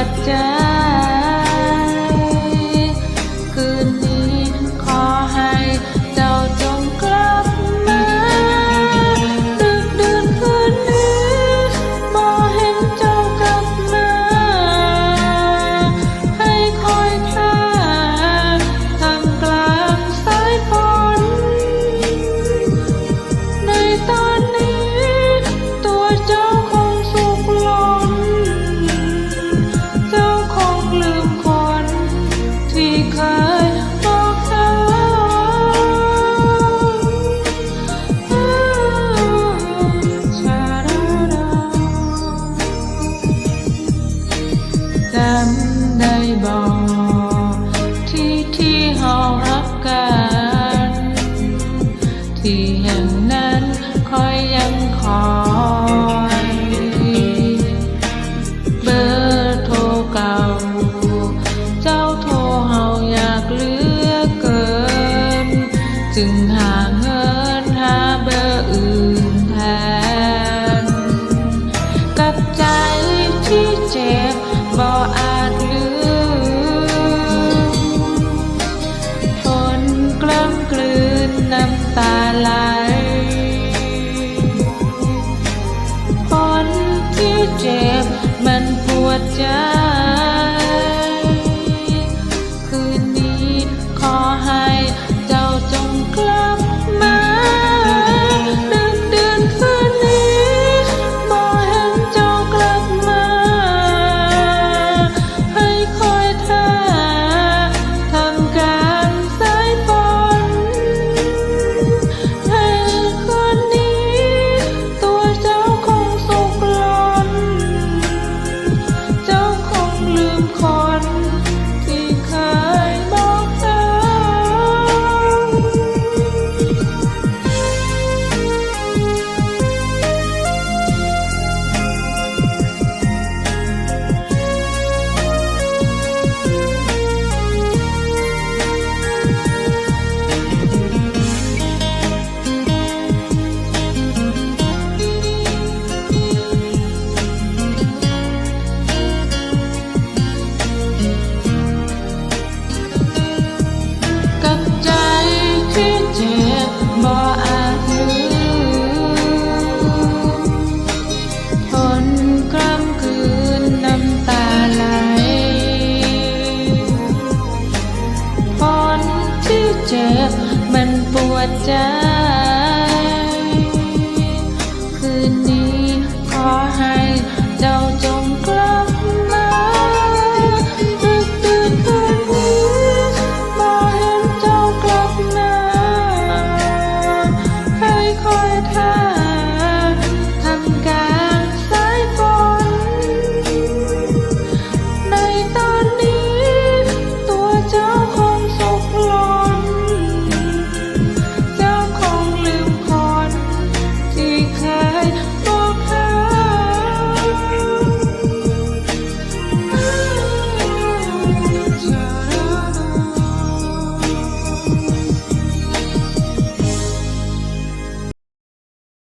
ดใจคืนนี้ขอให้เจ้าจงกลับมาดึกดื่นคืนนี้บ่เห็นเจ้ากลับมาให้คอยท่าท่ามกลางสายฝนในตอนนี้ตัวเจ้าคงสุขล้นเจ้าคงลืมคนที่เคยบอกเธอชาดาดาจำได้บอกที่เฮารักกันที่แห่งนั้นคอยยังคอยเบอร์โทรเก่าเจ้าโทรเฮาอยากเหลือเกินจึงหาเงินหาเบอร์อื่นแทนกับใจที่เจ็บบ่อาจลืมทนกล้ำกลืนน้ำตาไหลคนที่เจ็บมันปวดใจ